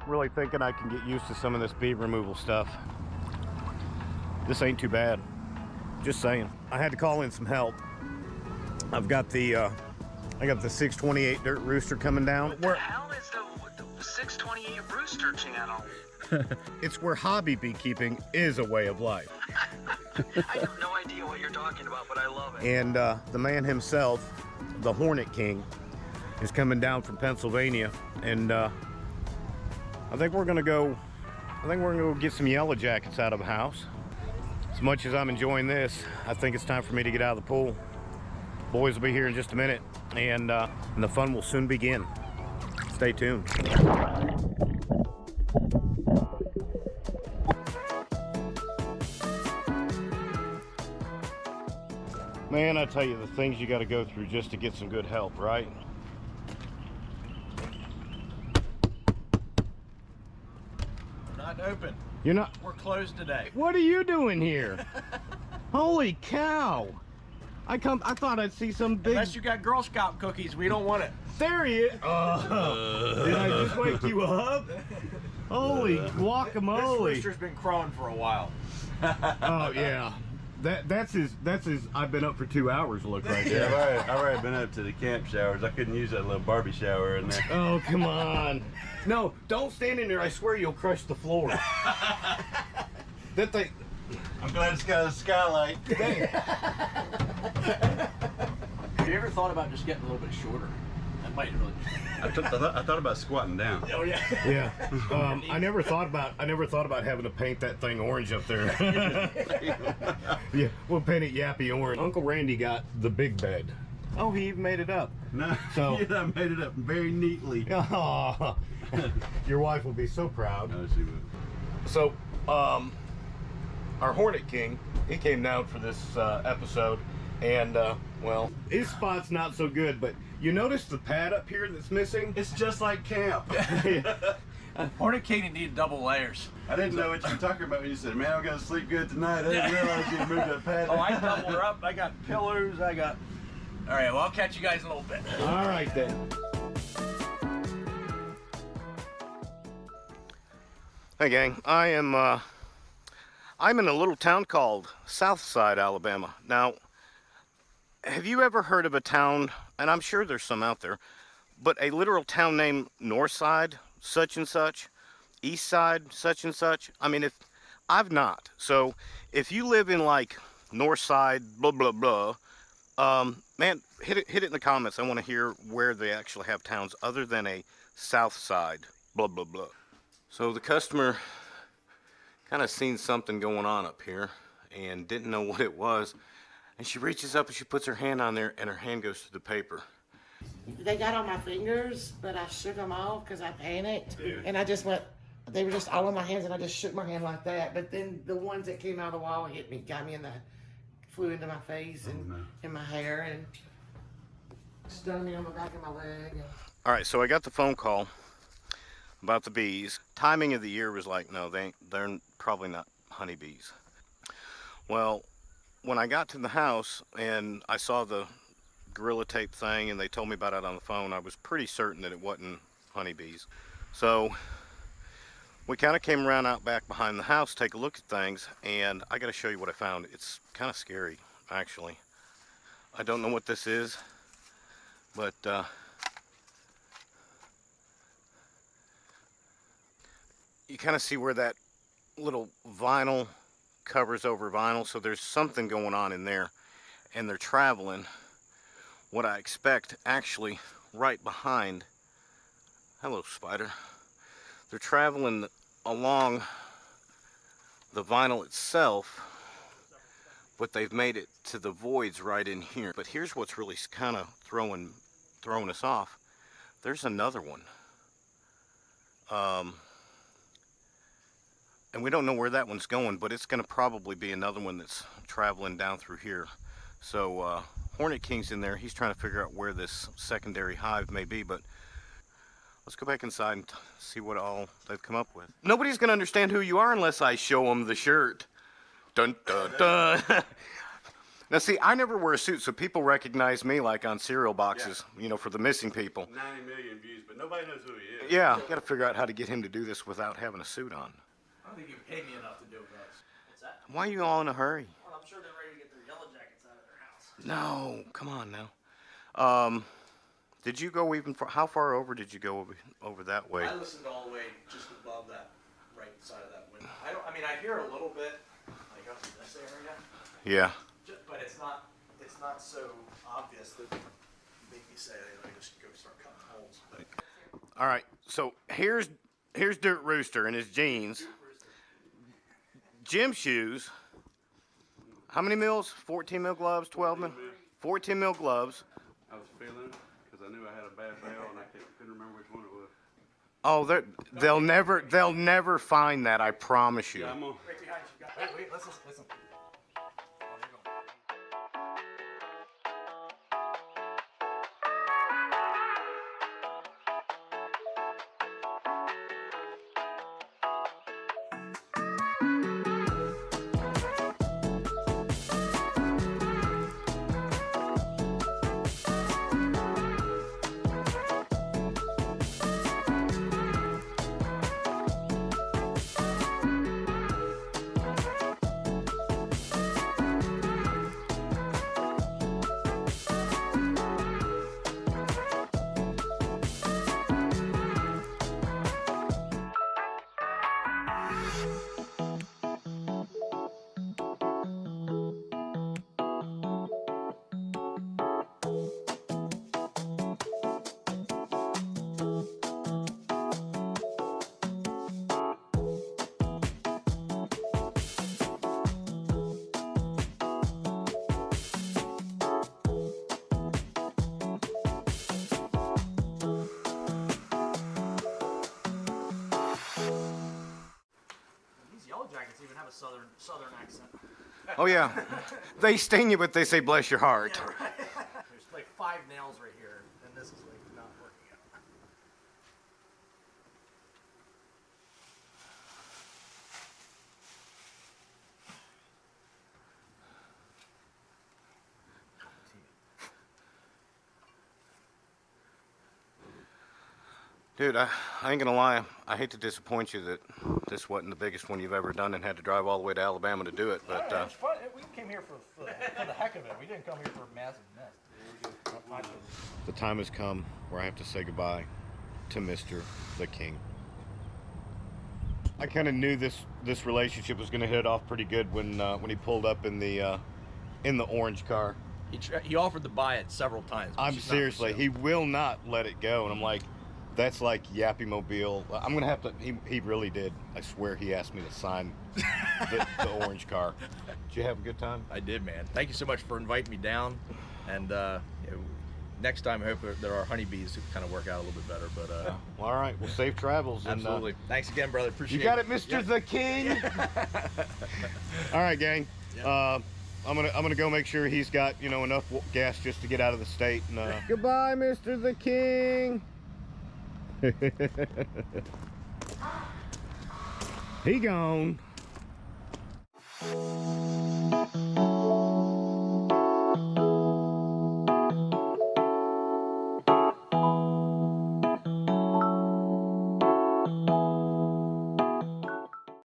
really thinking I can get used to some of this bee removal stuff. This ain't too bad. Just saying. I had to call in some help. I've got the 628 Dirt Rooster coming down. What the hell is the 628 Rooster channel? It's where hobby beekeeping is a way of life. I have no idea what you're talking about, but I love it. And the man himself, the Hornet King, is coming down from Pennsylvania, and I think we're gonna go get some Yellow Jackets out of the house. As much as I'm enjoying this, I think it's time for me to get out of the pool. Boys will be here in just a minute, and the fun will soon begin. Stay tuned. Man, I tell you, the things you got to go through just to get some good help, right? We're not open. You're not? We're closed today. What are you doing here? Holy cow! I thought I'd see some big... Unless you got Girl Scout cookies, we don't want it. There he is! Did I just wake you up? Holy guacamole! This rooster's been crowing for a while. Oh yeah. That's his I've been up for 2 hours look right there. Yeah, I've already been up to the camp showers. I couldn't use that little Barbie shower in there. Oh, come on. No, don't stand in there. I swear you'll crush the floor. That thing. I'm glad it's got a skylight. Have you ever thought about just getting a little bit shorter? That might really. I thought about squatting down. Oh yeah. Yeah. I never thought about having to paint that thing orange up there. Yeah, we'll paint it Yappy orange. Uncle Randy got the big bed. Oh, he even made it up. No, So yeah, I made it up very neatly. Oh, your wife will be so proud. Oh, she would. So, our Hornet King, he came down for this episode, and well, his spot's not so good, but you notice the pad up here that's missing? It's just like camp. Hornet King needed double layers. I didn't know what you were talking about when you said, "Man, I'm gonna sleep good tonight." I didn't realize you moved that pad. Oh, I doubled her up. I got pillows. I got. All right. Well, I'll catch you guys in a little bit. All right then. Hey gang, I'm in a little town called Southside, Alabama. Now, have you ever heard of a town, and I'm sure there's some out there, but a literal town named Northside, such and such, Eastside, such and such? I mean, if I've not. So if you live in like Northside, blah blah blah, man, hit it in the comments. I want to hear where they actually have towns other than a Southside, blah blah blah. So the customer kind of seen something going on up here and didn't know what it was, and she reaches up and she puts her hand on there and her hand goes to the paper. They got on my fingers, but I shook them off because I panicked. Dude. And I just went, they were just all in my hands, and I just shook my hand like that. But then the ones that came out of the wall hit me, got me in the, flew into my face and in my hair and stung me on the back of my leg. All right, so I got the phone call about the bees. Timing of the year was like, no, they're probably not honeybees. Well, when I got to the house and I saw the Gorilla Tape thing and they told me about it on the phone, I was pretty certain that it wasn't honeybees. So we kind of came around out back behind the house to take a look at things, and I got to show you what I found. It's kind of scary, actually. I don't know what this is, but you kind of see where that little vinyl covers over vinyl, so there's something going on in there, and they're traveling, what I expect, actually right behind. Hello, spider. They're traveling along the vinyl itself, but they've made it to the voids right in here. But here's what's really kind of throwing us off. There's another one. And we don't know where that one's going, but it's going to probably be another one that's traveling down through here. So Hornet King's in there. He's trying to figure out where this secondary hive may be, but let's go back inside and see what all they've come up with. Nobody's going to understand who you are unless I show them the shirt. Dun dun dun. Now, see, I never wear a suit, so people recognize me like on cereal boxes, you know, for the missing people. 90 million views, but nobody knows who he is. Yeah, got to figure out how to get him to do this without having a suit on. I don't think you pay me enough to do it, guys. What's that? Why are you all in a hurry? Well, I'm sure they're ready to get their yellow jackets out of their house. No, come on now. Did you go even how far over did you go over that way? I listened all the way just above that right side of that window. I mean, I hear a little bit, like up in this area, Yeah. but it's not so obvious that make me say, I just go start cutting holes. But All right. So here's Dirt Rooster in his jeans, gym shoes. How many mils? 14 mil gloves, 12 mil, 14 mil gloves. I was feeling it because I knew I had a bad bail and I couldn't remember which one it was. Oh, they'll never find that. I promise you. Yeah, I'm gonna. right behind you. Wait, listen. Oh, you're going. These yellow jackets even have a southern accent. Oh yeah. They sting you, but they say bless your heart. Yeah, right. There's like 5 nails right here, and this is like not working out. Dude, I ain't gonna lie. I hate to disappoint you that this wasn't the biggest one you've ever done and had to drive all the way to Alabama to do it, but It's fun. We came here for the heck of it. We didn't come here for a massive nest. the time has come where I have to say goodbye to Mr. the King. I kind of knew this relationship was gonna hit it off pretty good when he pulled up in the orange car. He offered to buy it several times. but I'm she's not for seriously, sale. he will not let it go, and I'm like, that's like Yappy Mobile. I'm gonna have to. He really did. I swear he asked me to sign the orange car. Did you have a good time? I did, man. Thank you so much for inviting me down. And next time, I hope there are honeybees who kind of work out a little bit better. But Well, all right. Well, safe travels. absolutely. Thanks again, brother. Appreciate You it. got it, Mr. the King. All right, gang. I'm gonna go make sure he's got enough gas just to get out of the state. And, goodbye, Mr. the King. He gone.